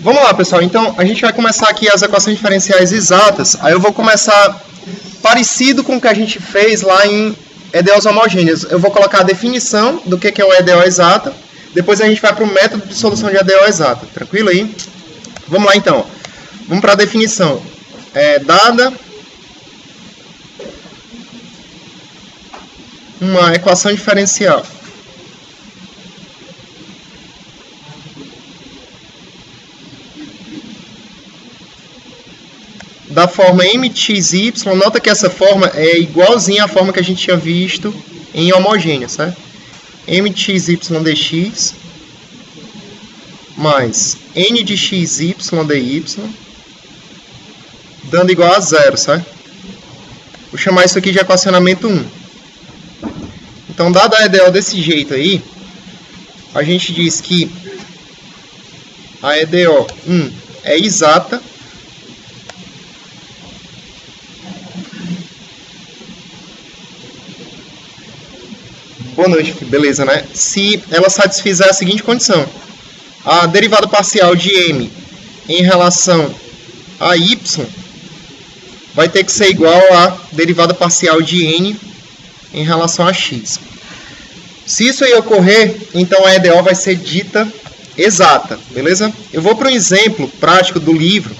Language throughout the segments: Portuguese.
Vamos lá, pessoal. Então, a gente vai começar aqui as equações diferenciais exatas. Aí eu vou começar parecido com o que a gente fez lá em EDOs homogêneas. Eu vou colocar a definição do que é uma EDO exata. Depois a gente vai para o método de solução de EDO exata. Tranquilo aí? Vamos lá, então. Vamos para a definição. Dada uma equação diferencial da forma mxy, nota que essa forma é igualzinha à forma que a gente tinha visto em homogênea, certo? mxy dx mais n de xy dy, dando igual a zero, certo? Vou chamar isso aqui de equacionamento 1. Então, dada a EDO desse jeito aí, a gente diz que a EDO 1 é exata Boa noite, beleza, né? Se ela satisfizer a seguinte condição: a derivada parcial de m em relação a y vai ter que ser igual à derivada parcial de n em relação a x. Se isso aí ocorrer, então a EDO vai ser dita exata, beleza? Eu vou para um exemplo prático do livro,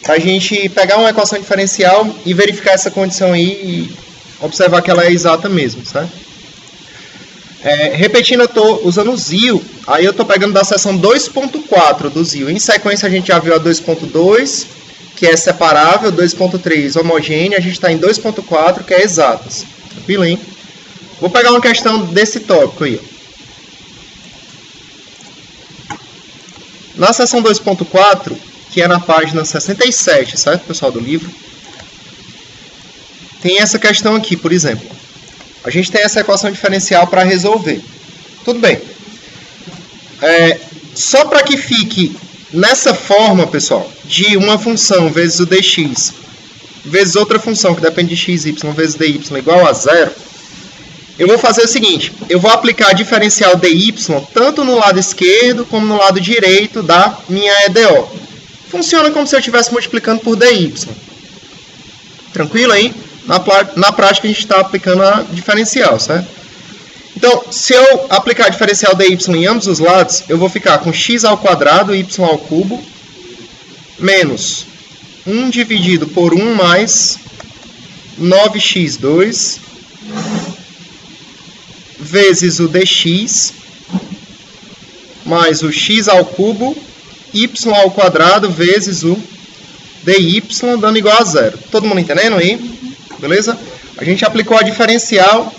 para a gente pegar uma equação diferencial e verificar essa condição aí e observar que ela é exata mesmo, certo? Repetindo, eu estou usando o ZIL, aí eu estou pegando da seção 2.4 do ZIL. Em sequência, a gente já viu a 2.2, que é separável, 2.3 homogênea, a gente está em 2.4, que é exatas. Tranquilo, hein? Vou pegar uma questão desse tópico aí. Na seção 2.4, que é na página 67, certo, pessoal, do livro, tem essa questão aqui, por exemplo. A gente tem essa equação diferencial para resolver. Tudo bem. Só para que fique nessa forma, pessoal, de uma função vezes o dx, vezes outra função que depende de xy vezes dy igual a zero, eu vou fazer o seguinte: eu vou aplicar a diferencial dy tanto no lado esquerdo como no lado direito da minha EDO. Funciona como se eu estivesse multiplicando por dy. Tranquilo aí? Na prática, a gente está aplicando a diferencial, certo? Então, se eu aplicar a diferencial dy em ambos os lados, eu vou ficar com x ao quadrado, y ao cubo, menos 1 dividido por 1 mais 9x2, vezes o dx, mais o x ao cubo, y ao quadrado, vezes o dy, dando igual a zero. Todo mundo entendendo aí? Beleza? A gente aplicou a diferencial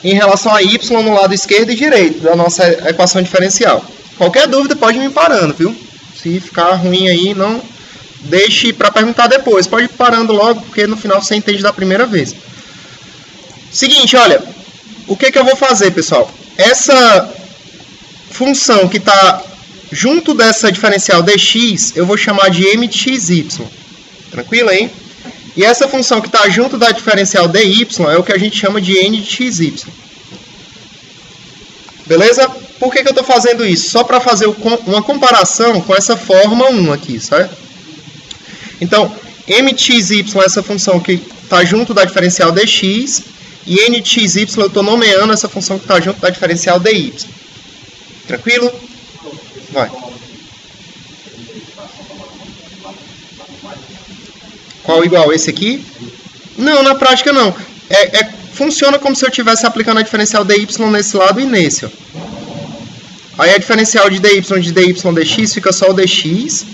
em relação a y no lado esquerdo e direito da nossa equação diferencial. Qualquer dúvida pode me parando, viu? Se ficar ruim aí, não deixe para perguntar depois. Pode ir parando logo, porque no final você entende da primeira vez. Seguinte, olha, o que eu vou fazer, pessoal? Essa função que está junto dessa diferencial dx, eu vou chamar de mxy. Tranquilo, hein? E essa função que está junto da diferencial dy é o que a gente chama de n de xy. Beleza? Por que eu estou fazendo isso? Só para fazer uma comparação com essa forma 1 aqui, certo? Então, mxy é essa função que está junto da diferencial dx, e n de xy eu estou nomeando essa função que está junto da diferencial dy. Tranquilo? Vai. Qual igual? Esse aqui? Não, na prática não. Funciona como se eu estivesse aplicando a diferencial dy nesse lado e nesse. Ó. Aí a diferencial de dy dx fica só o dx.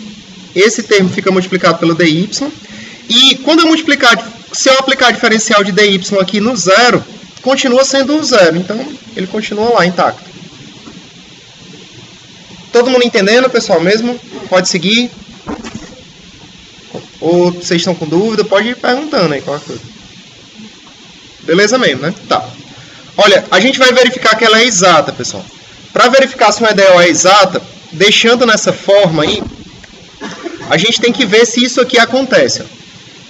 Esse termo fica multiplicado pelo dy. E quando eu multiplicar, se eu aplicar a diferencial de dy aqui no zero, continua sendo um zero. Então, ele continua lá intacto. Todo mundo entendendo, pessoal, mesmo? Pode seguir. Ou vocês estão com dúvida, pode ir perguntando aí qualquer coisa. Beleza mesmo, né? Tá. Olha, a gente vai verificar que ela é exata, pessoal. Para verificar se uma EDO é exata, deixando nessa forma aí, a gente tem que ver se isso aqui acontece. Ó.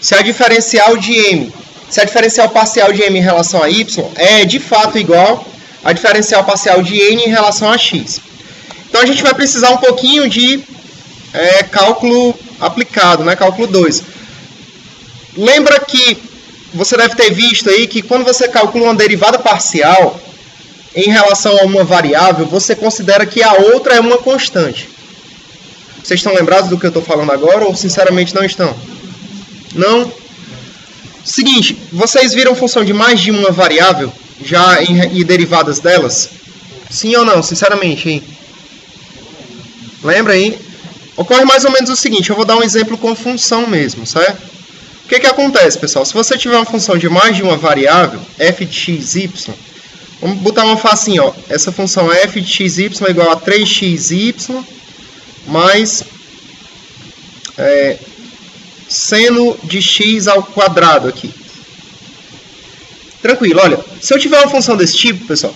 Se a diferencial de m, se a diferencial parcial de m em relação a y é de fato igual à diferencial parcial de n em relação a x. Então a gente vai precisar um pouquinho de cálculo aplicado, né? Cálculo 2. Lembra que você deve ter visto aí que quando você calcula uma derivada parcial em relação a uma variável, você considera que a outra é uma constante. Vocês estão lembrados do que eu estou falando agora ou sinceramente não estão? Não? Seguinte, vocês viram função de mais de uma variável já e derivadas delas? Sim ou não? Sinceramente, hein? Lembra aí? Ocorre mais ou menos o seguinte, eu vou dar um exemplo com função mesmo, certo? O que acontece, pessoal? Se você tiver uma função de mais de uma variável, f de x, y, vamos botar uma facinha, ó. Essa função f de x, y é igual a 3xy mais seno de x ao quadrado aqui. Tranquilo, olha. Se eu tiver uma função desse tipo, pessoal,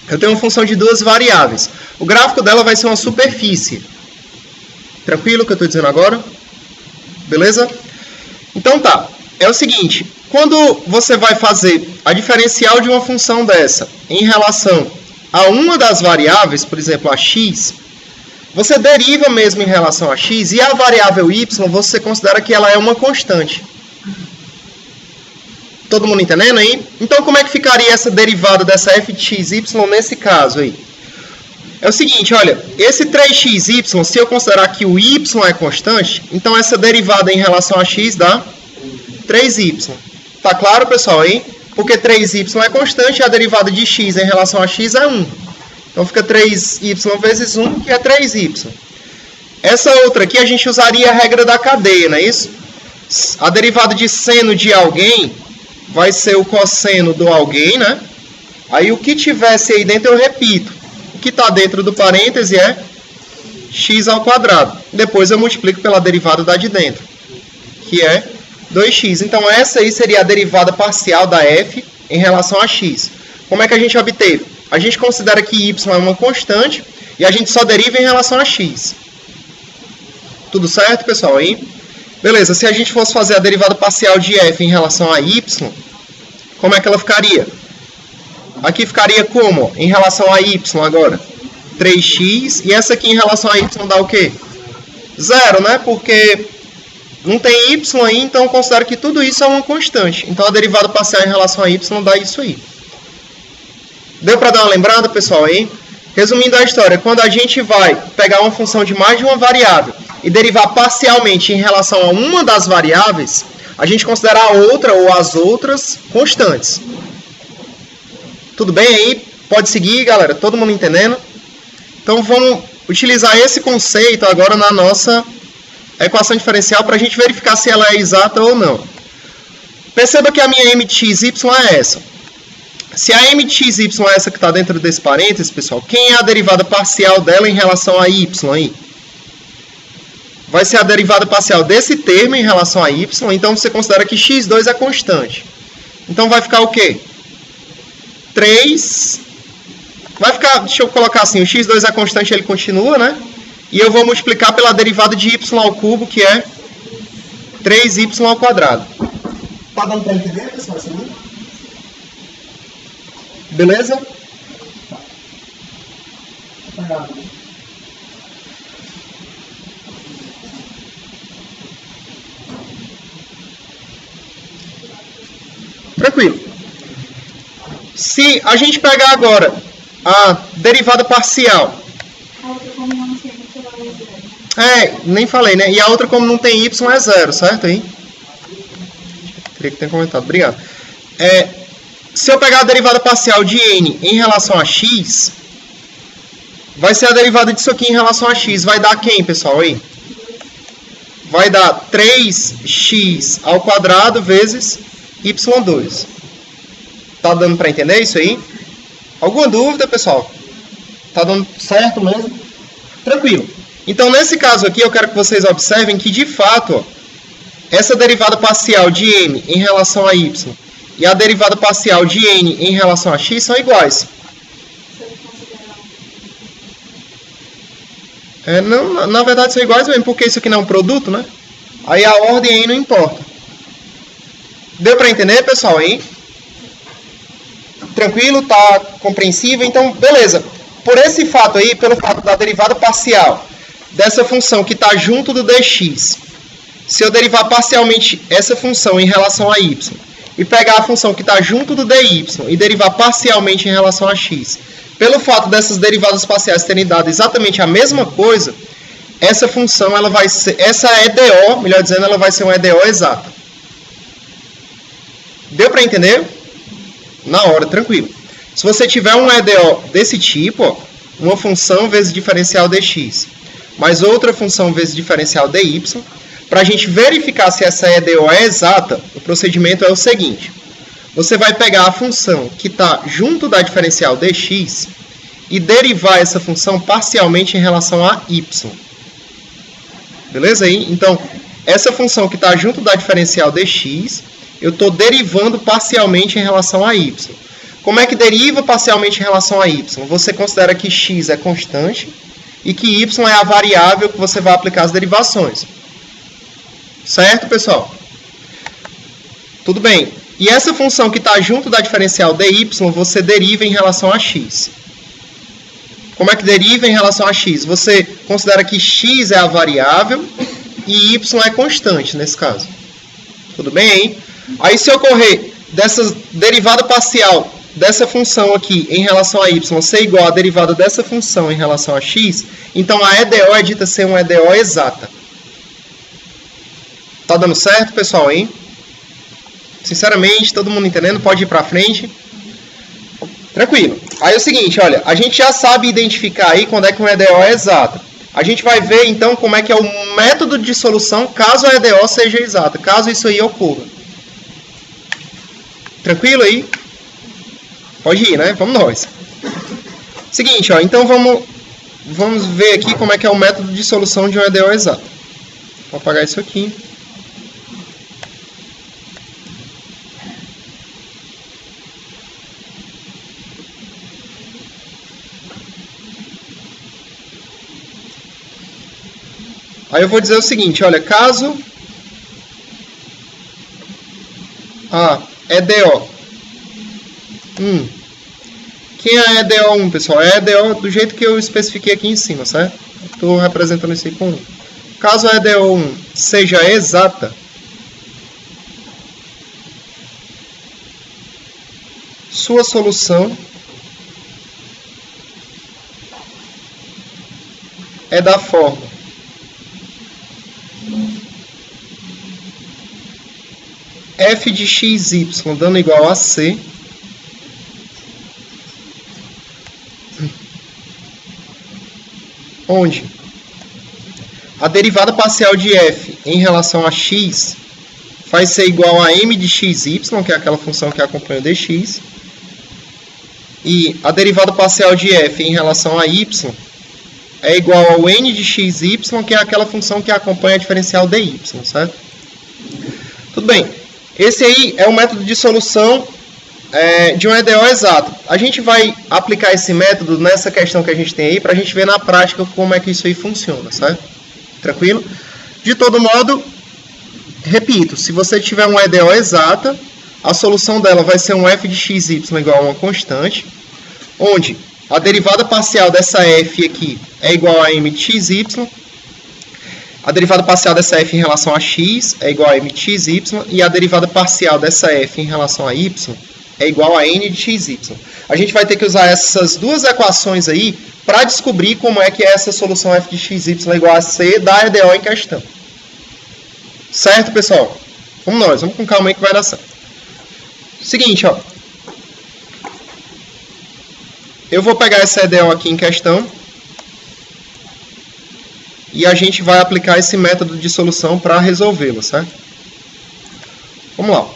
eu tenho uma função de duas variáveis. O gráfico dela vai ser uma superfície. Tranquilo o que eu estou dizendo agora? Beleza? Então tá. É o seguinte. Quando você vai fazer a diferencial de uma função dessa em relação a uma das variáveis, por exemplo, a x, você deriva mesmo em relação a x e a variável y você considera que ela é uma constante. Todo mundo entendendo aí? Então como é que ficaria essa derivada dessa f de x, y nesse caso aí? É o seguinte, olha, esse 3xy, se eu considerar que o y é constante, então essa derivada em relação a x dá 3y. Tá claro, pessoal, aí? Porque 3y é constante e a derivada de x em relação a x é 1. Então fica 3y vezes 1, que é 3y. Essa outra aqui a gente usaria a regra da cadeia, não é isso? A derivada de seno de alguém vai ser o cosseno do alguém, né? Aí o que tivesse aí dentro eu repito. O que está dentro do parêntese é x ao quadrado. Depois eu multiplico pela derivada da de dentro, que é 2x. Então essa aí seria a derivada parcial da f em relação a x. Como é que a gente obteve? A gente considera que y é uma constante e a gente só deriva em relação a x. Tudo certo, pessoal? Aí? Beleza, se a gente fosse fazer a derivada parcial de f em relação a y, como é que ela ficaria? Aqui ficaria como? Em relação a y agora? 3x. E essa aqui em relação a y dá o quê? 0, né? Porque não tem y aí, então eu considero que tudo isso é uma constante. Então a derivada parcial em relação a y dá isso aí. Deu para dar uma lembrada, pessoal, aí? Resumindo a história, quando a gente vai pegar uma função de mais de uma variável e derivar parcialmente em relação a uma das variáveis, a gente considera a outra ou as outras constantes. Tudo bem aí? Pode seguir, galera? Todo mundo entendendo? Então vamos utilizar esse conceito agora na nossa equação diferencial para a gente verificar se ela é exata ou não. Perceba que a minha m de xy é essa. Se a m de xy é essa que está dentro desse parênteses, pessoal, quem é a derivada parcial dela em relação a y aí? Vai ser a derivada parcial desse termo em relação a y, então você considera que x2 é constante. Então vai ficar o quê? 3... Vai ficar, deixa eu colocar assim, o x2 é constante, ele continua, né? E eu vou multiplicar pela derivada de y ao cubo, que é 3y ao quadrado. Tá dando para entender, pessoal? Beleza? Tá. Tranquilo. Se a gente pegar agora a derivada parcial. A outra como não tem nem falei, né? E a outra como não tem y é 0, certo aí? Queria que tenha comentado. Obrigado. Se eu pegar a derivada parcial de n em relação a x, vai ser a derivada disso aqui em relação a x. Vai dar quem, pessoal? Aí? Vai dar 3x ao quadrado vezes y2. Tá dando para entender isso aí? Alguma dúvida, pessoal? Tá dando certo mesmo? Tranquilo. Então, nesse caso aqui, eu quero que vocês observem que, de fato, ó, essa derivada parcial de n em relação a y e a derivada parcial de n em relação a x são iguais. Não, na verdade são iguais mesmo, porque isso aqui não é um produto, né? Aí a ordem aí não importa. Deu para entender, pessoal, aí? Tranquilo? Tá compreensível? Então, beleza. por esse fato aí, pelo fato da derivada parcial dessa função que está junto do dx, se eu derivar parcialmente essa função em relação a y e pegar a função que está junto do dy e derivar parcialmente em relação a x, pelo fato dessas derivadas parciais terem dado exatamente a mesma coisa, essa função ela vai ser, essa EDO, melhor dizendo, ela vai ser uma EDO exata. Deu para entender? Na hora, tranquilo. Se você tiver um EDO desse tipo, ó, uma função vezes diferencial dx, mais outra função vezes diferencial dy, para a gente verificar se essa EDO é exata, o procedimento é o seguinte. Você vai pegar a função que está junto da diferencial dx e derivar essa função parcialmente em relação a y. Beleza aí? Então, essa função que está junto da diferencial dx, eu estou derivando parcialmente em relação a y. Como é que deriva parcialmente em relação a y? Você considera que x é constante e que y é a variável que você vai aplicar as derivações. Certo, pessoal? Tudo bem. E essa função que está junto da diferencial dy, você deriva em relação a x. Como é que deriva em relação a x? Você considera que x é a variável e y é constante, nesse caso. Tudo bem aí? Aí, se ocorrer dessa derivada parcial dessa função aqui em relação a y ser igual à derivada dessa função em relação a x, então a EDO é dita ser uma EDO exata. Tá dando certo, pessoal, hein? Sinceramente, todo mundo entendendo? Pode ir pra frente. Tranquilo. Aí é o seguinte, olha, a gente já sabe identificar aí quando é que uma EDO é exata. A gente vai ver, então, como é que é o método de solução caso a EDO seja exata, caso isso aí ocorra. Tranquilo aí? Pode ir, né? Vamos nós. Seguinte, ó, então vamos ver aqui como é que é o método de solução de uma EDO exata. Vou apagar isso aqui. Aí eu vou dizer o seguinte, olha, caso a EDO quem é a EDO1, pessoal? É a EDO do jeito que eu especifiquei aqui em cima, certo? Estou representando isso aí com 1. Caso a EDO1 seja exata, sua solução é da forma f de xy dando igual a c, onde a derivada parcial de f em relação a x vai ser igual a m de xy, que é aquela função que acompanha o dx, e a derivada parcial de f em relação a y é igual ao n de xy, que é aquela função que acompanha a diferencial dy, certo? Tudo bem. Esse aí é o método de solução de um EDO exato. A gente vai aplicar esse método nessa questão que a gente tem aí para a gente ver na prática como é que isso aí funciona, certo? Tranquilo? De todo modo, repito, se você tiver uma EDO exata, a solução dela vai ser um f de xy igual a uma constante, onde a derivada parcial dessa f aqui é igual a m de xy, a derivada parcial dessa f em relação a x é igual a m de xy, e a derivada parcial dessa f em relação a y é igual a n de xy. A gente vai ter que usar essas duas equações aí para descobrir como é que é essa solução f de xy igual a c da EDO em questão. Certo, pessoal? Vamos com calma aí que vai dar certo. Seguinte, ó. Eu vou pegar essa EDO aqui em questão e a gente vai aplicar esse método de solução para resolvê-lo, certo? Vamos lá.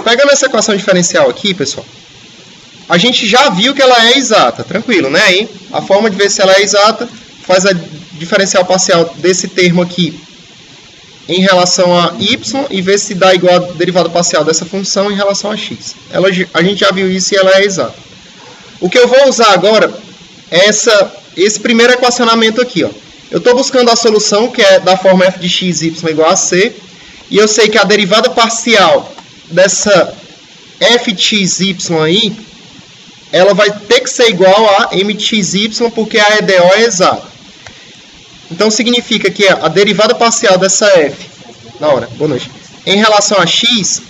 Pegando essa equação diferencial aqui, pessoal, a gente já viu que ela é exata, tranquilo, né? Aí, a forma de ver se ela é exata, faz a diferencial parcial desse termo aqui em relação a y e ver se dá igual a derivada parcial dessa função em relação a x. A gente já viu isso e ela é exata. O que eu vou usar agora é esse primeiro equacionamento aqui, ó. Eu estou buscando a solução que é da forma f de xy igual a c, e eu sei que a derivada parcial dessa f de xy aí ela vai ter que ser igual a mxy, porque a EDO é exata. Então significa que a derivada parcial dessa f, boa noite, em relação a x,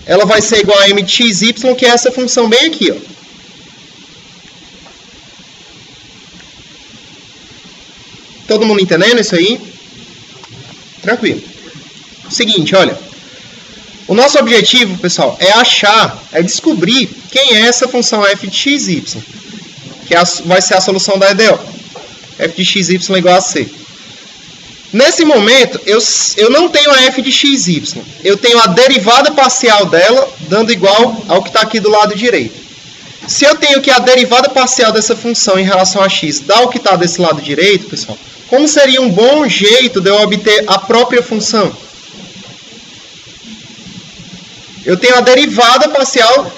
ela vai ser igual a mxy, que é essa função bem aqui, ó. Todo mundo entendendo isso aí? Tranquilo. Seguinte, olha. O nosso objetivo, pessoal, é descobrir quem é essa função f de xy, que vai ser a solução da EDO. F de xy igual a c. Nesse momento, eu não tenho a f de xy. Eu tenho a derivada parcial dela, dando igual ao que está aqui do lado direito. Se eu tenho que a derivada parcial dessa função em relação a x dá o que está desse lado direito, pessoal, como seria um bom jeito de eu obter a própria função? Eu tenho a derivada parcial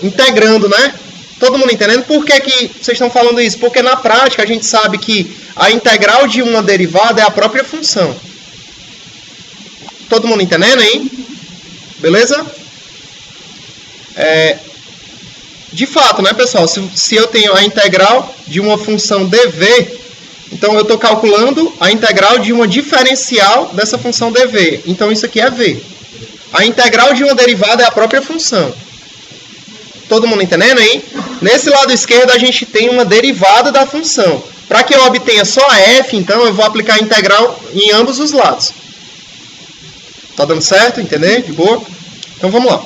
integrando, né? Todo mundo entendendo? Por que vocês estão falando isso? Porque na prática a gente sabe que a integral de uma derivada é a própria função. Todo mundo entendendo aí? Beleza? De fato, né, pessoal? Se eu tenho a integral de uma função dv, então eu estou calculando a integral de uma diferencial dessa função dv. Então isso aqui é v. A integral de uma derivada é a própria função. Todo mundo entendendo aí? Nesse lado esquerdo a gente tem uma derivada da função. Para que eu obtenha só a f, então eu vou aplicar a integral em ambos os lados. Tá dando certo? Entender? De boa? Então vamos lá.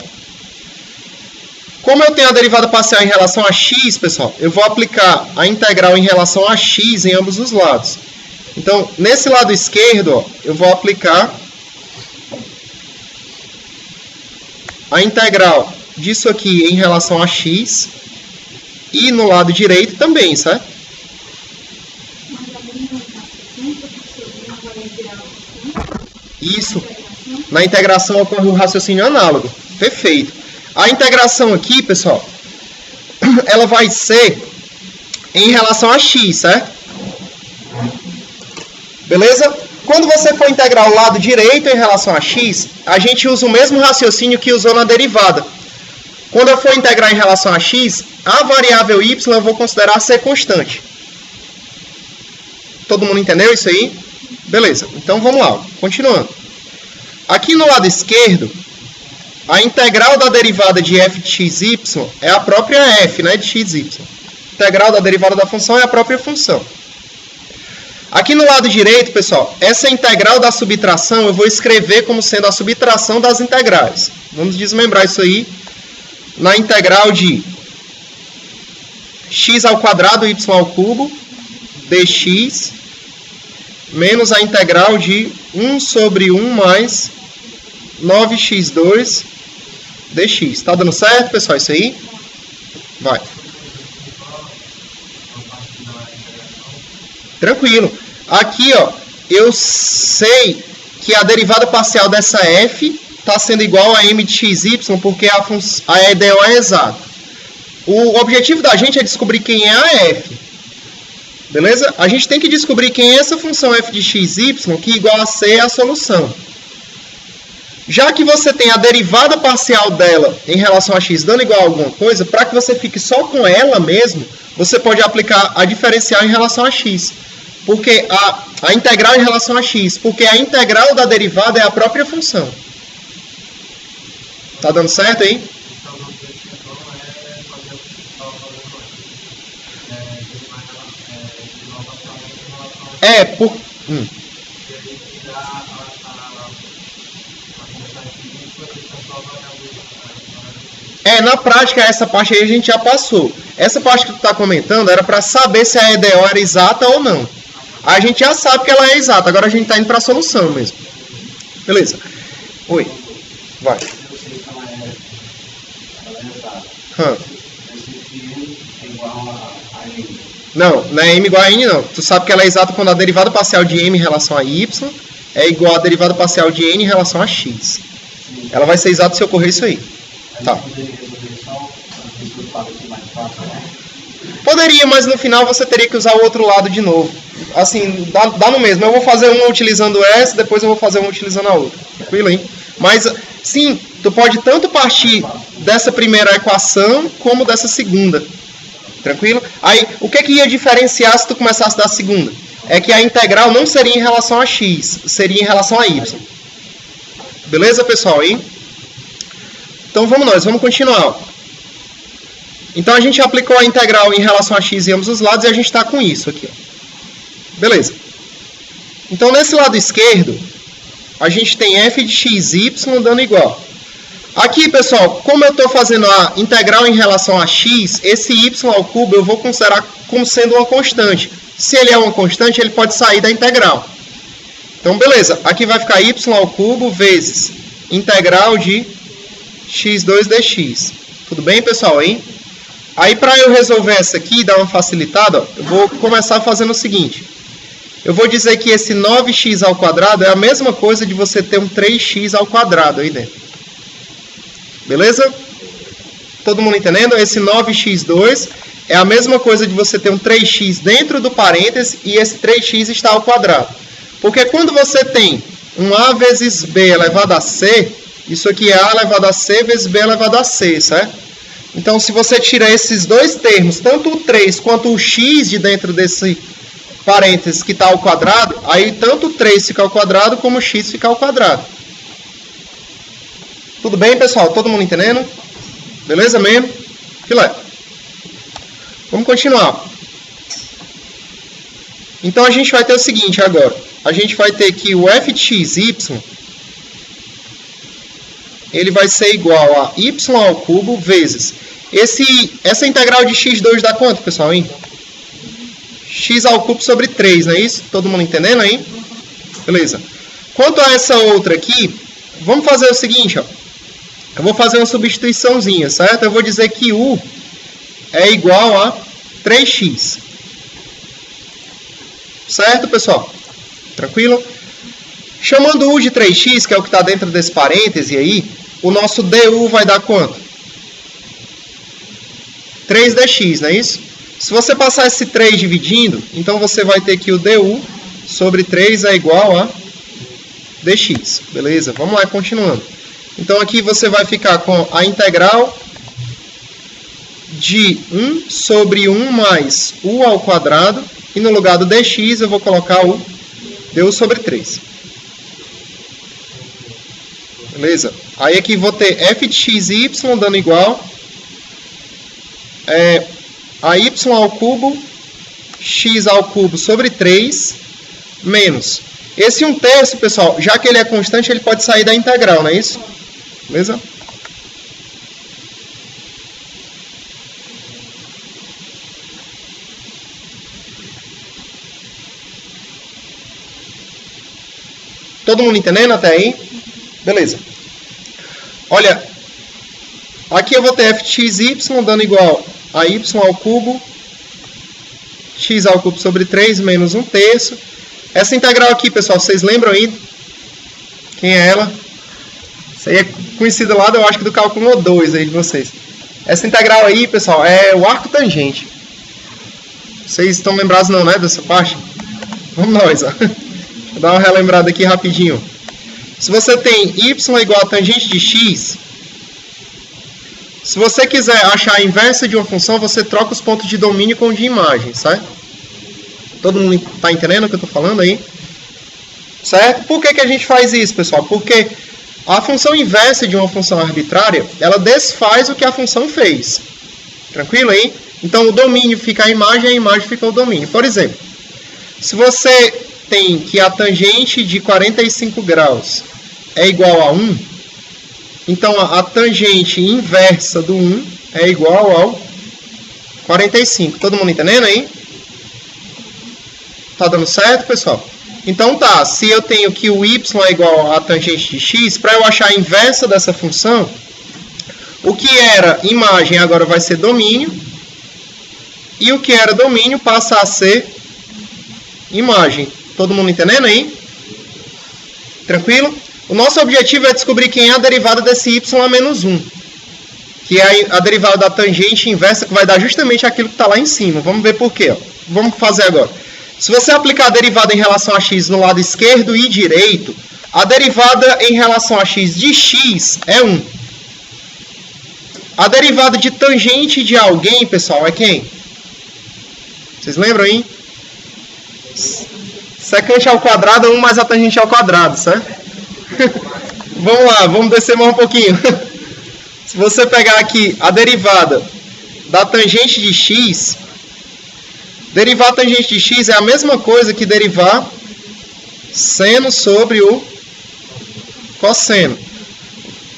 Como eu tenho a derivada parcial em relação a x, pessoal, eu vou aplicar a integral em relação a x em ambos os lados. Então, nesse lado esquerdo, ó, eu vou aplicar a integral disso aqui em relação a x e no lado direito também, certo? Isso. Na integração ocorre o raciocínio análogo. Perfeito. A integração aqui, pessoal, ela vai ser em relação a x, certo? Beleza? Quando você for integrar o lado direito em relação a x, a gente usa o mesmo raciocínio que usou na derivada. Quando eu for integrar em relação a x, a variável y eu vou considerar ser constante. Todo mundo entendeu isso aí? Beleza. Então vamos lá, continuando. Aqui no lado esquerdo, a integral da derivada de f de xy é a própria f, né, de xy. A integral da derivada da função é a própria função. Aqui no lado direito, pessoal, essa integral da subtração eu vou escrever como sendo a subtração das integrais. Vamos desmembrar isso aí na integral de x ao quadrado y ao cubo dx menos a integral de 1 sobre 1 mais 9x2 dx. Tá dando certo, pessoal, isso aí? Vai. Tranquilo. Aqui, ó, eu sei que a derivada parcial dessa f está sendo igual a m de xy, porque a EDO é exata. O objetivo da gente é descobrir quem é a f. Beleza? A gente tem que descobrir quem é essa função f de xy, que igual a c é a solução. Já que você tem a derivada parcial dela em relação a x dando igual a alguma coisa, para que você fique só com ela mesmo, você pode aplicar a diferencial em relação a x. Porque a integral em relação a x, porque a integral da derivada é a própria função. Tá dando certo aí? Na prática, essa parte aí a gente já passou. Essa parte que tu está comentando era para saber se a EDO era exata ou não. A gente já sabe que ela é exata, agora a gente está indo para a solução mesmo. Beleza. Oi. Vai. Não, não é m igual a n, não. Tu sabe que ela é exata quando a derivada parcial de m em relação a y é igual a derivada parcial de n em relação a x. Ela vai ser exata se ocorrer isso aí. Tá. Poderia, mas no final você teria que usar o outro lado de novo. Assim, dá no mesmo. Eu vou fazer uma utilizando essa, depois eu vou fazer uma utilizando a outra. Tranquilo, hein? Mas, sim, tu pode tanto partir dessa primeira equação como dessa segunda. Tranquilo? Aí, o que ia diferenciar se tu começasse da segunda? É que a integral não seria em relação a x, seria em relação a y. Beleza, pessoal? Aí? Então, vamos continuar. Então, a gente aplicou a integral em relação a x em ambos os lados e a gente está com isso aqui. Beleza. Então, nesse lado esquerdo, a gente tem f de xy dando igual. Aqui, pessoal, como eu estou fazendo a integral em relação a x, esse y ao cubo eu vou considerar como sendo uma constante. Se ele é uma constante, ele pode sair da integral. Então, beleza. Aqui vai ficar y ao cubo vezes integral de x2 dx. Tudo bem, pessoal? Hein? Aí, para eu resolver essa aqui, dar uma facilitada, ó, eu vou começar fazendo o seguinte. Eu vou dizer que esse 9x ao quadrado é a mesma coisa de você ter um 3x ao quadrado aí dentro. Beleza? Todo mundo entendendo? Esse 9x2 é a mesma coisa de você ter um 3x dentro do parêntese e esse 3x está ao quadrado. Porque quando você tem um a vezes b elevado a c, isso aqui é a elevado a c vezes b elevado a c, certo? Então, se você tira esses dois termos, tanto o 3 quanto o x de dentro desse parênteses que está ao quadrado, aí tanto o 3 fica ao quadrado como o x fica ao quadrado. Tudo bem, pessoal? Todo mundo entendendo? Beleza mesmo? Filé. Vamos continuar. Então, a gente vai ter o seguinte agora. A gente vai ter que o f de xy, ele vai ser igual a y ao cubo vezes... Essa integral de x2 dá quanto, pessoal? Hein? X ao cubo sobre 3, não é isso? Todo mundo entendendo aí? Beleza. Quanto a essa outra aqui, vamos fazer o seguinte, ó. Eu vou fazer uma substituiçãozinha, certo? Eu vou dizer que u é igual a 3x. Certo, pessoal? Tranquilo? Chamando u de 3x, que é o que está dentro desse parêntese aí, o nosso du vai dar quanto? 3dx, não é isso? Se você passar esse 3 dividindo, então você vai ter que o du sobre 3 é igual a dx. Beleza? Vamos lá, continuando. Então, aqui você vai ficar com a integral de 1 sobre 1 mais u ao quadrado. E no lugar do dx, eu vou colocar o du sobre 3. Beleza? Aí aqui vou ter f de xy dando igual a y ao cubo, x ao cubo sobre 3, menos. Esse 1/3, pessoal, já que ele é constante, ele pode sair da integral, não é isso? Beleza? Todo mundo entendendo até aí? Beleza. Olha, aqui eu vou ter f de xy dando igual a y ao cubo, x ao cubo sobre 3 menos 1/3. Essa integral aqui, pessoal, vocês lembram aí? Quem é ela? Isso aí é conhecido lá, eu acho que do cálculo 2 aí de vocês. Essa integral aí, pessoal, é o arco tangente. Vocês estão lembrados não, né, dessa parte? Vamos nós, ó. Vou dar uma relembrada aqui rapidinho. Se você tem y igual a tangente de x, se você quiser achar a inversa de uma função, você troca os pontos de domínio com o de imagem, certo? Todo mundo está entendendo o que eu estou falando aí? Certo? Por que a gente faz isso, pessoal? Porque a função inversa de uma função arbitrária, ela desfaz o que a função fez. Tranquilo aí? Então, o domínio fica a imagem fica o domínio. Por exemplo, se você tem que a tangente de 45 graus é igual a 1, então a tangente inversa do 1 é igual ao 45. Todo mundo entendendo aí? Tá dando certo, pessoal? Então tá, se eu tenho que o y é igual a tangente de x, para eu achar a inversa dessa função, o que era imagem agora vai ser domínio, e o que era domínio passa a ser imagem. Todo mundo entendendo aí? Tranquilo? O nosso objetivo é descobrir quem é a derivada desse y a menos 1, que é a derivada da tangente inversa, que vai dar justamente aquilo que está lá em cima. Vamos ver por quê. Ó. Vamos fazer agora. Se você aplicar a derivada em relação a x no lado esquerdo e direito, a derivada em relação a x de x é 1. A derivada de tangente de alguém, pessoal, é quem? Vocês lembram, hein? Secante ao quadrado é 1 mais a tangente ao quadrado, certo? Vamos lá, vamos descer mais um pouquinho. Se você pegar aqui a derivada da tangente de x, derivar a tangente de x é a mesma coisa que derivar seno sobre o cosseno.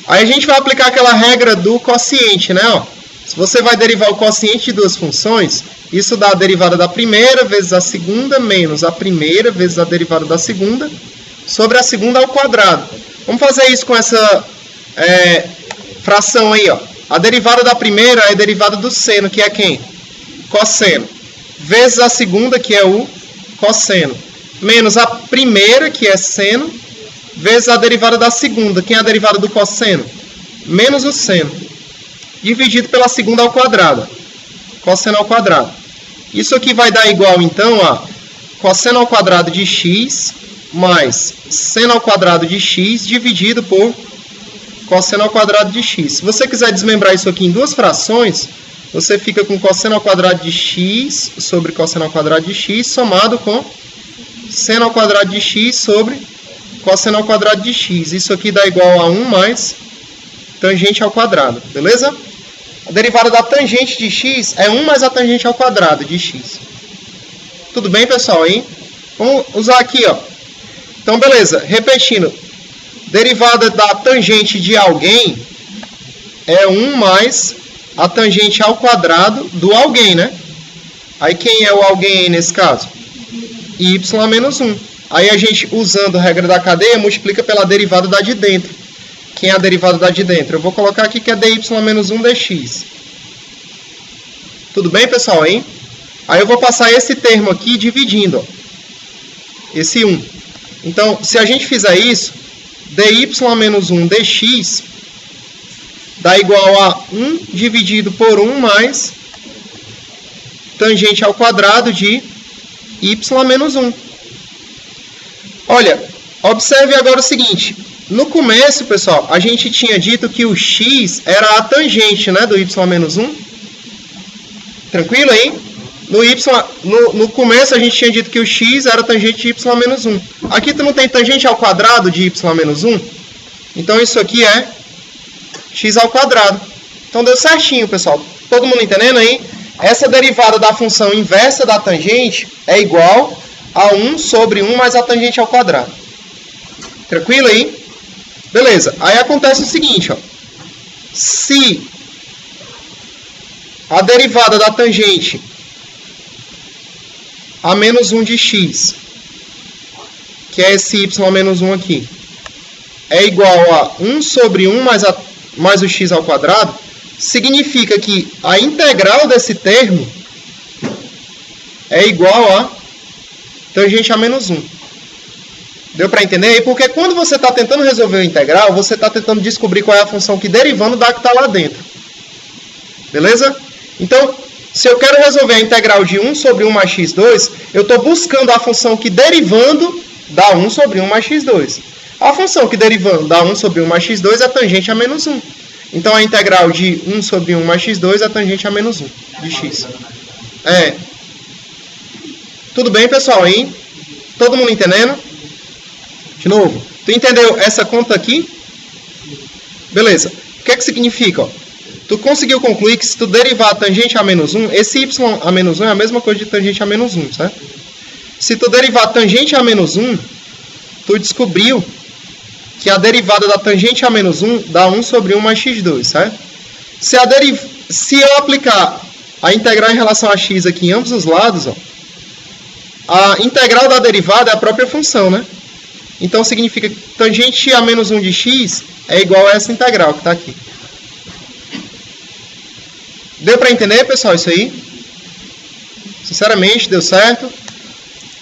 Aí a gente vai aplicar aquela regra do quociente, né? Ó, se você vai derivar o quociente de duas funções, isso dá a derivada da primeira vezes a segunda menos a primeira vezes a derivada da segunda sobre a segunda ao quadrado. Vamos fazer isso com essa fração aí, ó. A derivada da primeira é a derivada do seno, que é quem? Cosseno. Vezes a segunda, que é o cosseno. Menos a primeira, que é seno, vezes a derivada da segunda. Quem é a derivada do cosseno? Menos o seno. Dividido pela segunda ao quadrado. Cosseno ao quadrado. Isso aqui vai dar igual, então, a cosseno ao quadrado de x mais seno ao quadrado de x dividido por cosseno ao quadrado de x. Se você quiser desmembrar isso aqui em duas frações, você fica com cosseno ao quadrado de x sobre cosseno ao quadrado de x somado com seno ao quadrado de x sobre cosseno ao quadrado de x. Isso aqui dá igual a 1 mais tangente ao quadrado, beleza? A derivada da tangente de x é 1 mais a tangente ao quadrado de x. Tudo bem, pessoal, hein? Vamos usar aqui, ó. Então, beleza. Repetindo. Derivada da tangente de alguém é 1 mais a tangente ao quadrado do alguém, né? Aí quem é o alguém nesse caso? Y menos 1. Aí a gente, usando a regra da cadeia, multiplica pela derivada da de dentro. Quem é a derivada da de dentro? Eu vou colocar aqui que é dy menos 1 dx. Tudo bem, pessoal, hein? Aí eu vou passar esse termo aqui dividindo, ó. Esse 1. Então, se a gente fizer isso, dy menos 1 dx dá igual a 1 dividido por 1 mais tangente ao quadrado de y menos 1. Olha, observe agora o seguinte. No começo, pessoal, a gente tinha dito que o x era a tangente, né, do y menos 1. Tranquilo, hein? No começo a gente tinha dito que o x era a tangente de y menos 1. Aqui não tem tangente ao quadrado de y menos 1. Então isso aqui é x ao quadrado. Então deu certinho, pessoal. Todo mundo entendendo aí? Essa derivada da função inversa da tangente é igual a 1 sobre 1 mais a tangente ao quadrado. Tranquilo aí? Beleza. Aí acontece o seguinte, ó. Se a derivada da tangente a menos 1 de x, que é esse y menos 1 aqui, é igual a 1 sobre 1 mais o x ao quadrado, significa que a integral desse termo é igual a tangente a menos 1. Deu para entender aí? Porque quando você está tentando resolver o integral, você está tentando descobrir qual é a função que derivando da que está lá dentro. Beleza? Então, se eu quero resolver a integral de 1 sobre 1 mais x2, eu estou buscando a função que derivando dá 1 sobre 1 mais x2. A função que derivando dá 1 sobre 1 mais x2 é tangente a menos 1. Então, a integral de 1 sobre 1 mais x2 é tangente a menos 1 de x. Tudo bem, pessoal, hein? Todo mundo entendendo? De novo. Tu entendeu essa conta aqui? Beleza. O que é que significa, ó? Tu conseguiu concluir que se tu derivar a tangente a menos 1, esse y a menos 1 é a mesma coisa de tangente a menos 1, certo? Se tu derivar a tangente a menos 1, tu descobriu que a derivada da tangente a menos 1 dá 1 sobre 1 mais x2, certo? Se eu aplicar a integral em relação a x aqui em ambos os lados, ó, a integral da derivada é a própria função, né? Então significa que tangente a menos 1 de x é igual a essa integral que está aqui. Deu para entender, pessoal, isso aí? Sinceramente, deu certo?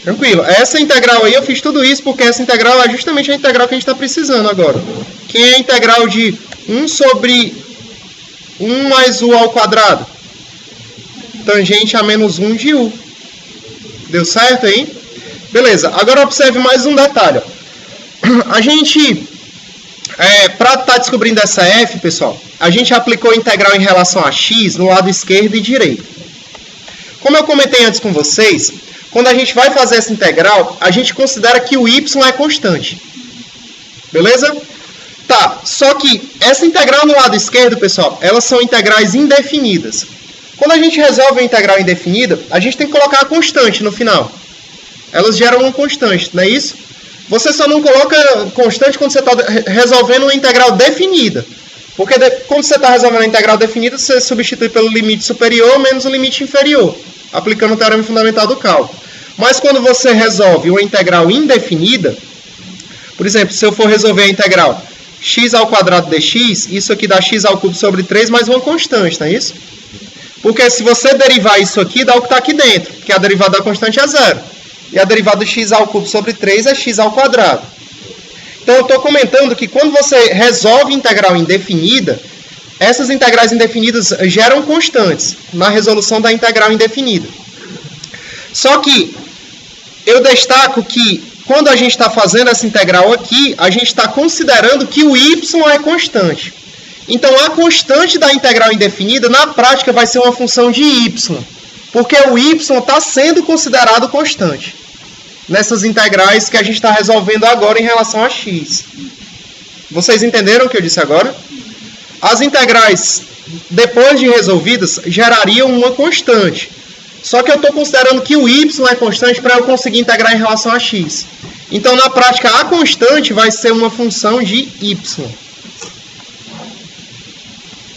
Tranquilo. Essa integral aí, eu fiz tudo isso porque essa integral é justamente a integral que a gente está precisando agora. Que é a integral de 1 sobre 1 mais u ao quadrado. Tangente a menos 1 de u. Deu certo aí? Beleza. Agora observe mais um detalhe. A gente Para estar descobrindo essa f, pessoal, a gente aplicou a integral em relação a x no lado esquerdo e direito. Como eu comentei antes com vocês, quando a gente vai fazer essa integral, a gente considera que o y é constante. Beleza? Tá, só que essa integral no lado esquerdo, pessoal, elas são integrais indefinidas. Quando a gente resolve a integral indefinida, a gente tem que colocar a constante no final. Elas geram uma constante, não é isso? Você só não coloca constante quando você está resolvendo uma integral definida. Porque quando você está resolvendo a integral definida, você substitui pelo limite superior menos o limite inferior, aplicando o teorema fundamental do cálculo. Mas quando você resolve uma integral indefinida, por exemplo, se eu for resolver a integral x ao quadrado dx, isso aqui dá x ao cubo sobre 3 mais uma constante, não é isso? Porque se você derivar isso aqui, dá o que está aqui dentro, que a derivada da constante é zero. E a derivada do x ao cubo sobre 3 é x ao quadrado. Então, eu estou comentando que quando você resolve integral indefinida, essas integrais indefinidas geram constantes na resolução da integral indefinida. Só que eu destaco que quando a gente está fazendo essa integral aqui, a gente está considerando que o y é constante. Então, a constante da integral indefinida, na prática, vai ser uma função de y, porque o y está sendo considerado constante nessas integrais que a gente está resolvendo agora em relação a x. Vocês entenderam o que eu disse agora? As integrais, depois de resolvidas, gerariam uma constante. Só que eu estou considerando que o y é constante para eu conseguir integrar em relação a x. Então, na prática, a constante vai ser uma função de y.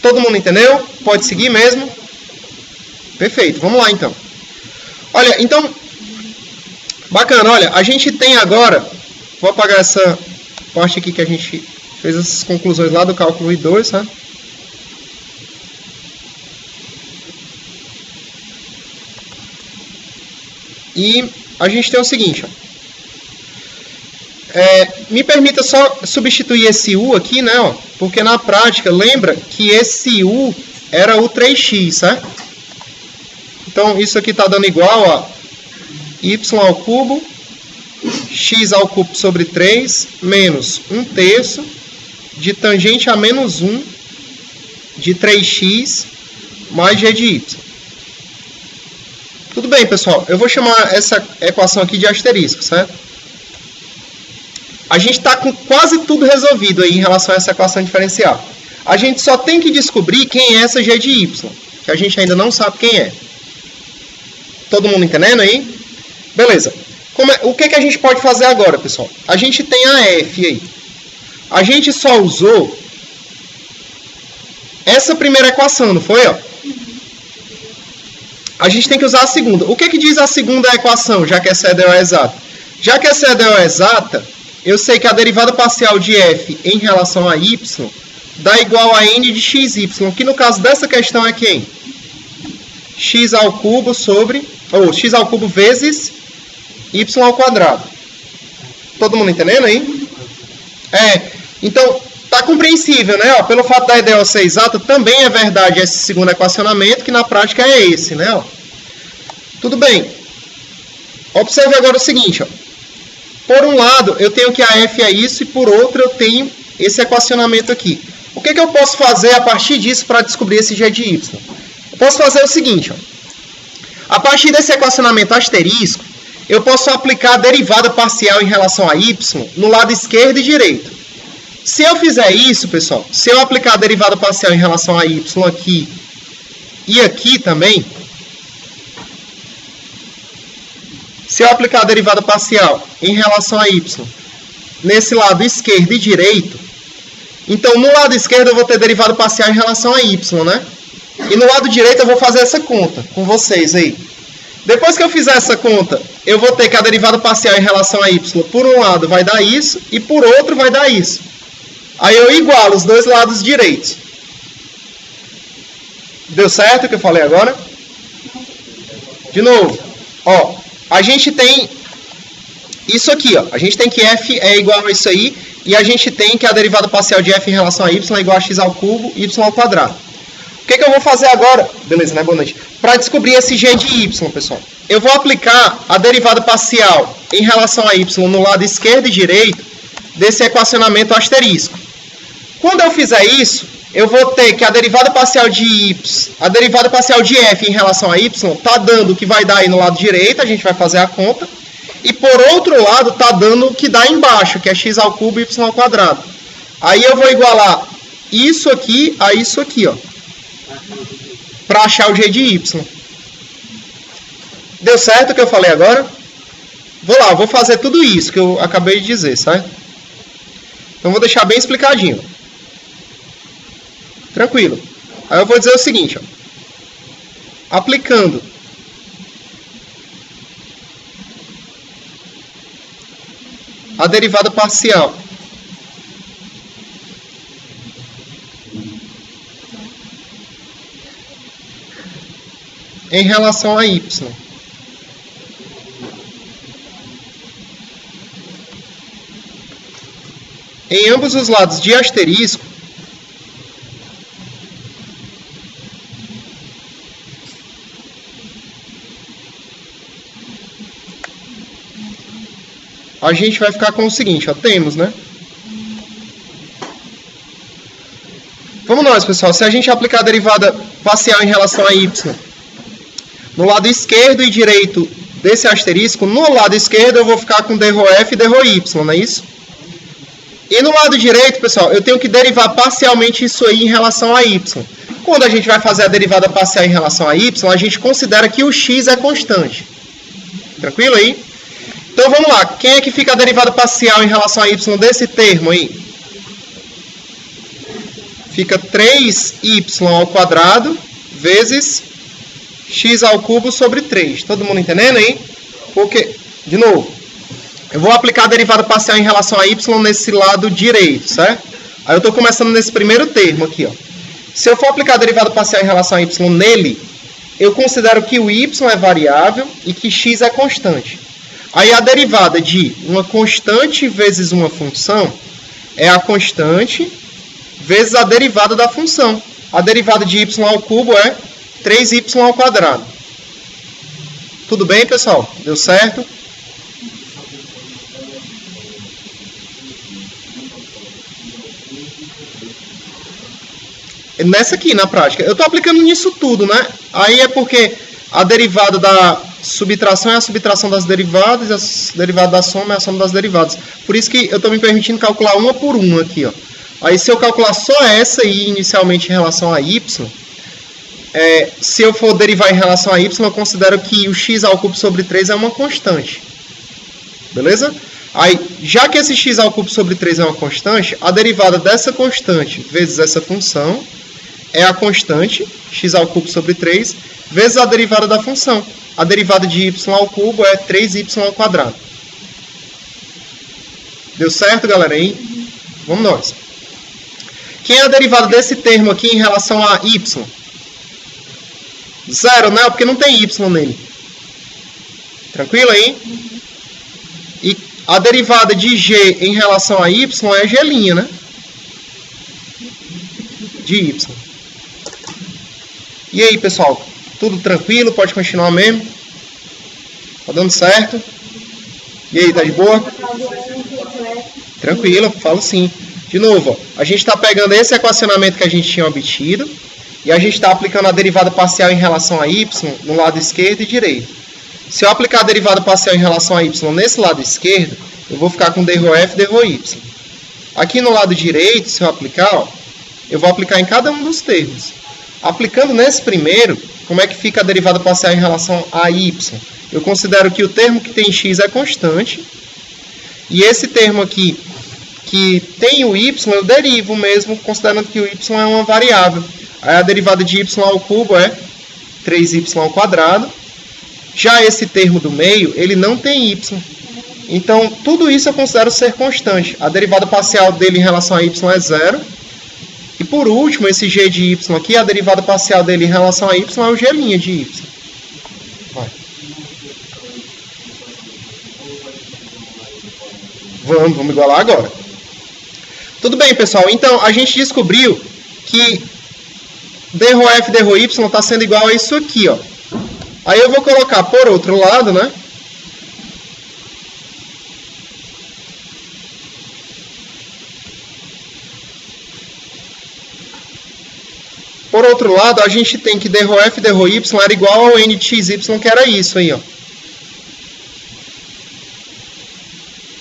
Todo mundo entendeu? Pode seguir mesmo? Perfeito, vamos lá então. Olha, então, bacana, olha, a gente tem agora, vou apagar essa parte aqui que a gente fez essas conclusões lá do cálculo I2, tá? E a gente tem o seguinte, ó. Me permita só substituir esse u aqui, né? Ó, porque na prática, lembra que esse u era o 3x, certo? Então, isso aqui está dando igual a y ao cubo, x ao cubo sobre 3, menos 1/3 de tangente a menos 1 de 3x mais g de y. Tudo bem, pessoal. Eu vou chamar essa equação aqui de asterisco, certo? A gente está com quase tudo resolvido aí em relação a essa equação diferencial. A gente só tem que descobrir quem é essa g de y, que a gente ainda não sabe quem é. Todo mundo entendendo aí? Beleza. O que a gente pode fazer agora, pessoal? A gente tem a f aí. A gente só usou essa primeira equação, não foi? Ó? A gente tem que usar a segunda. O que diz a segunda equação, já que essa é a DO exata? Já que essa é a DO exata, eu sei que a derivada parcial de f em relação a y dá igual a n de xy, que no caso dessa questão é quem? X ao cubo sobre, ou x ao cubo vezes y ao quadrado. Todo mundo entendendo aí? Então, tá compreensível, né? Ó, pelo fato da EDO ser exata, também é verdade esse segundo equacionamento, que na prática é esse, né? Ó. Tudo bem. Observe agora o seguinte, ó. Por um lado, eu tenho que a f é isso, e por outro, eu tenho esse equacionamento aqui. O que eu posso fazer a partir disso para descobrir esse g de y? Eu posso fazer o seguinte, ó. A partir desse equacionamento asterisco, eu posso aplicar a derivada parcial em relação a y no lado esquerdo e direito. Se eu fizer isso, pessoal, se eu aplicar a derivada parcial em relação a y aqui e aqui também, se eu aplicar a derivada parcial em relação a y nesse lado esquerdo e direito, então no lado esquerdo eu vou ter derivada parcial em relação a y, né? E no lado direito eu vou fazer essa conta com vocês aí. Depois que eu fizer essa conta, eu vou ter que a derivada parcial em relação a y, por um lado vai dar isso, e por outro vai dar isso. Aí eu igualo os dois lados direitos. Deu certo o que eu falei agora? De novo. Ó, a gente tem isso aqui, ó. A gente tem que f é igual a isso aí, e a gente tem que a derivada parcial de f em relação a y é igual a x ao cubo, y ao quadrado. O que eu vou fazer agora? Beleza, né? Boa noite. Para descobrir esse g de y, pessoal. Eu vou aplicar a derivada parcial em relação a y no lado esquerdo e direito desse equacionamento asterisco. Quando eu fizer isso, eu vou ter que a derivada parcial de y, a derivada parcial de f em relação a y, está dando o que vai dar aí no lado direito, a gente vai fazer a conta. E por outro lado, está dando o que dá embaixo, que é x ao cubo y ao quadrado. Aí eu vou igualar isso aqui a isso aqui, ó, para achar o g de y. Deu certo o que eu falei agora? Vou lá, vou fazer tudo isso que eu acabei de dizer, certo? Então vou deixar bem explicadinho. Tranquilo. Aí eu vou dizer o seguinte, ó. Aplicando a derivada parcial em relação a y em ambos os lados de asterisco, a gente vai ficar com o seguinte, ó, temos, né? Vamos nós, pessoal. Se a gente aplicar a derivada parcial em relação a y no lado esquerdo e direito desse asterisco, no lado esquerdo eu vou ficar com dρf e dρy, não é isso? E no lado direito, pessoal, eu tenho que derivar parcialmente isso aí em relação a y. Quando a gente vai fazer a derivada parcial em relação a y, a gente considera que o x é constante. Tranquilo aí? Então vamos lá. Quem é que fica a derivada parcial em relação a y desse termo aí? Fica 3y ao quadrado vezes x ao cubo sobre 3. Todo mundo entendendo aí? Porque, de novo, eu vou aplicar a derivada parcial em relação a y nesse lado direito, certo? Aí eu estou começando nesse primeiro termo aqui, ó. Se eu for aplicar a derivada parcial em relação a y nele, eu considero que o y é variável e que x é constante. Aí a derivada de uma constante vezes uma função é a constante vezes a derivada da função. A derivada de y ao cubo é 3y ao quadrado. Tudo bem, pessoal? Deu certo? Nessa aqui, na prática. Eu estou aplicando nisso tudo, né? Aí é porque a derivada da subtração é a subtração das derivadas, e a derivada da soma é a soma das derivadas. Por isso que eu estou me permitindo calcular uma por uma aqui, ó. Aí se eu calcular só essa aí inicialmente em relação a y, se eu for derivar em relação a y, eu considero que o x ao cubo sobre 3 é uma constante. Beleza? Aí, já que esse x ao cubo sobre 3 é uma constante, a derivada dessa constante vezes essa função é a constante, x ao cubo sobre 3, vezes a derivada da função. A derivada de y ao cubo é 3y ao quadrado. Deu certo, galera? Aí? Vamos nós. Quem é a derivada desse termo aqui em relação a y? Zero, né? Porque não tem y nele. Tranquilo aí? E a derivada de g em relação a y é g', né? De y. E aí, pessoal? Tudo tranquilo? Pode continuar mesmo? Tá dando certo? E aí, tá de boa? Tranquilo, falo sim. De novo, ó, a gente está pegando esse equacionamento que a gente tinha obtido e a gente está aplicando a derivada parcial em relação a y no lado esquerdo e direito. Se eu aplicar a derivada parcial em relação a y nesse lado esquerdo, eu vou ficar com dρf e dρy. Aqui no lado direito, se eu aplicar, ó, eu vou aplicar em cada um dos termos. Aplicando nesse primeiro, como é que fica a derivada parcial em relação a y? Eu considero que o termo que tem x é constante. E esse termo aqui, que tem o y, eu derivo mesmo, considerando que o y é uma variável. Aí a derivada de y ao cubo é 3y ao quadrado. Já esse termo do meio, ele não tem y. Então, tudo isso eu considero ser constante. A derivada parcial dele em relação a y é zero. E por último, esse g de y aqui, a derivada parcial dele em relação a y é o g' de y. Vai. Vamos igualar agora. Tudo bem, pessoal. Então, a gente descobriu que dρf e dρy está sendo igual a isso aqui, ó. Aí eu vou colocar por outro lado, né? Por outro lado, a gente tem que dρf dρy era igual ao n de xy, que era isso aí, ó.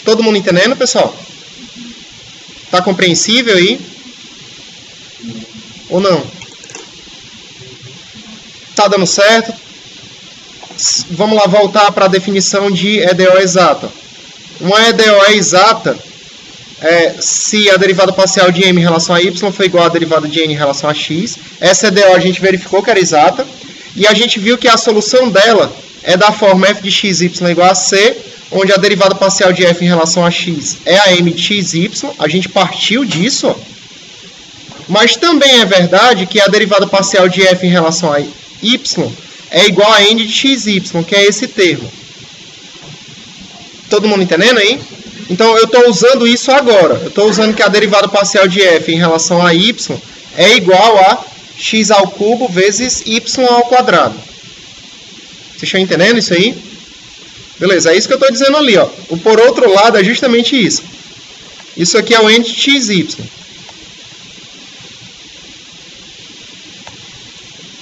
Todo mundo entendendo, pessoal? Tá compreensível aí? Ou não? Tá dando certo? Vamos lá voltar para a definição de EDO exata. Uma EDO é exata se a derivada parcial de m em relação a y for igual à derivada de n em relação a x. Essa EDO a gente verificou que era exata. E a gente viu que a solução dela é da forma f de xy igual a c, onde a derivada parcial de f em relação a x é a m de xy. A gente partiu disso, ó. Mas também é verdade que a derivada parcial de f em relação a y é igual a n de xy, que é esse termo. Todo mundo entendendo aí? Então, eu estou usando isso agora. Eu estou usando que a derivada parcial de f em relação a y é igual a x ao cubo vezes y ao quadrado. Vocês estão entendendo isso aí? Beleza, é isso que eu estou dizendo ali, ó. O por outro lado é justamente isso. Isso aqui é o n de xy.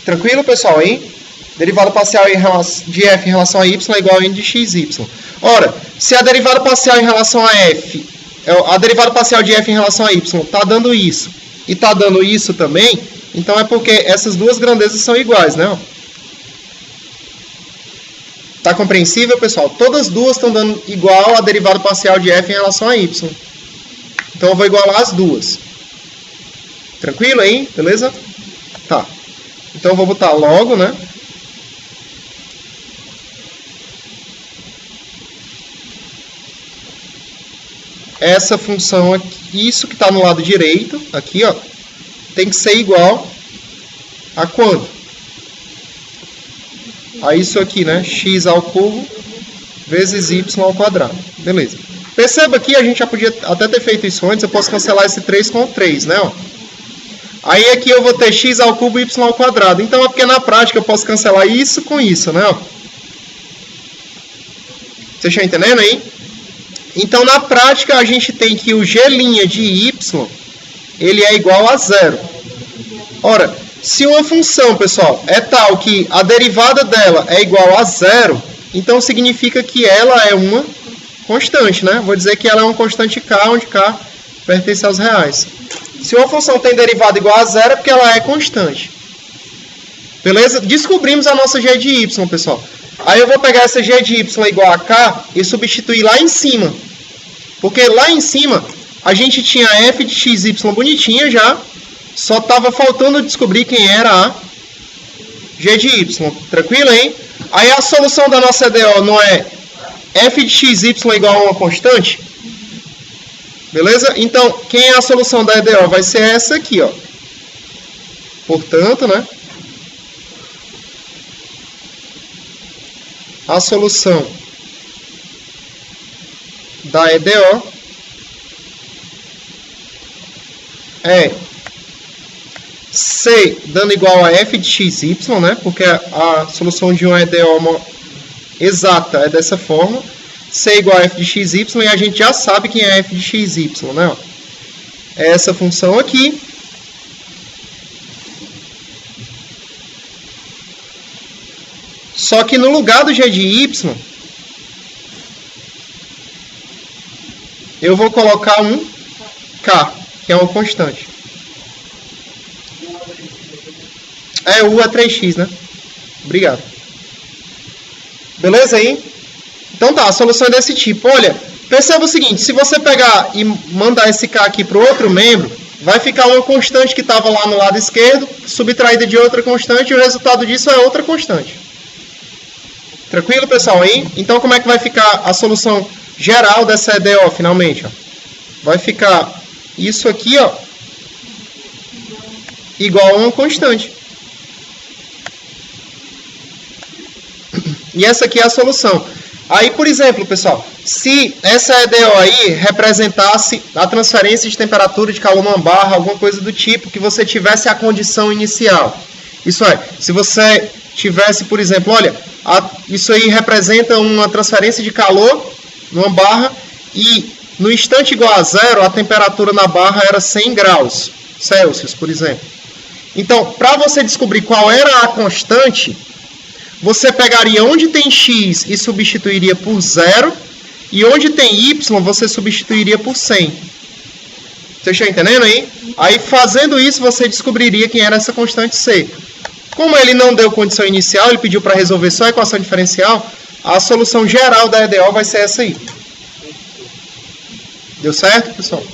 Tranquilo, pessoal, hein? Derivada parcial de f em relação a y é igual a n de xy. Ora, se a derivada parcial em relação a f, a derivada parcial de f em relação a y está dando isso e está dando isso também, então é porque essas duas grandezas são iguais, né? Está compreensível, pessoal? Todas as duas estão dando igual a derivada parcial de f em relação a y. Então eu vou igualar as duas. Tranquilo aí? Beleza? Tá. Então eu vou botar logo, né? Essa função aqui, isso que está no lado direito, aqui, ó, tem que ser igual a quanto? A isso aqui, né? X ao cubo vezes y ao quadrado. Beleza. Perceba que a gente já podia até ter feito isso antes. Eu posso cancelar esse 3 com o 3, né? Ó. Aí aqui eu vou ter x ao cubo e y ao quadrado. Então é porque na prática eu posso cancelar isso com isso, né? Ó. Vocês estão entendendo aí? Então, na prática, a gente tem que o g' de y, ele é igual a zero. Ora, se uma função, pessoal, é tal que a derivada dela é igual a zero, então significa que ela é uma constante, né? Vou dizer que ela é uma constante k, onde k pertence aos reais. Se uma função tem derivada igual a zero, é porque ela é constante. Beleza? Descobrimos a nossa g de y, pessoal. Aí eu vou pegar essa g de y igual a k e substituir lá em cima. Porque lá em cima a gente tinha f de xy bonitinha já. Só estava faltando descobrir quem era a g de y. Tranquilo, hein? Aí a solução da nossa EDO não é f de xy igual a uma constante? Beleza? Então, quem é a solução da EDO? Vai ser essa aqui, ó. Portanto, né? A solução da EDO é C dando igual a f de xy, né? Porque a solução de uma EDO exata é dessa forma. C igual a f de xy e a gente já sabe quem é f de xy, né? É essa função aqui. Só que no lugar do g de y, eu vou colocar um k, que é uma constante. U é 3x, né? Obrigado. Beleza aí? Então tá, a solução é desse tipo. Olha, perceba o seguinte, se você pegar e mandar esse k aqui para o outro membro, vai ficar uma constante que estava lá no lado esquerdo, subtraída de outra constante, e o resultado disso é outra constante. Tranquilo, pessoal, aí? Então, como é que vai ficar a solução geral dessa EDO, finalmente? Ó? Vai ficar isso aqui, ó, igual a uma constante. E essa aqui é a solução. Aí, por exemplo, pessoal, se essa EDO aí representasse a transferência de temperatura de calor numa barra, alguma coisa do tipo, que você tivesse a condição inicial. Isso é, se você tivesse, por exemplo, olha, isso aí representa uma transferência de calor numa barra e no instante igual a zero, a temperatura na barra era 100 graus Celsius, por exemplo. Então, para você descobrir qual era a constante, você pegaria onde tem x e substituiria por 0, e onde tem y você substituiria por 100. Vocês estão entendendo aí? Aí, fazendo isso, você descobriria quem era essa constante c. Como ele não deu condição inicial, ele pediu para resolver só a equação diferencial, a solução geral da EDO vai ser essa aí. Deu certo, pessoal?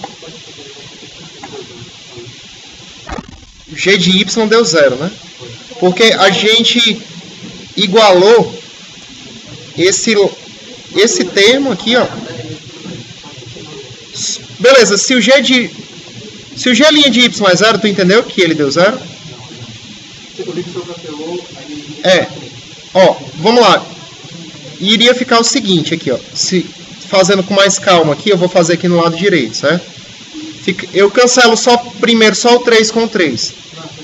G de y deu 0, né? Porque a gente igualou esse termo aqui, ó. Beleza, se o G de y é 0, tu entendeu que ele deu 0? Ó, vamos lá. Iria ficar o seguinte aqui, ó. Fazendo com mais calma aqui, eu vou fazer aqui no lado direito, certo? Eu cancelo primeiro só o 3 com o 3.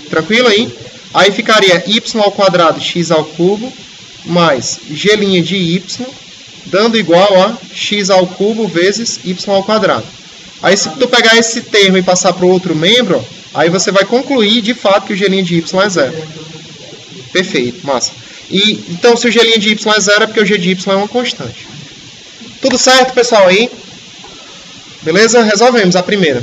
Tranquilo aí? Aí ficaria y ao quadrado x ao cubo mais g' de y, dando igual a x ao cubo vezes y ao quadrado. Aí se tu pegar esse termo e passar para o outro membro, ó, aí você vai concluir de fato que o g' de y é 0. Perfeito, massa. Então se o g' de y é 0 é porque o g de y é uma constante. Tudo certo, pessoal, aí? Beleza? Resolvemos a primeira.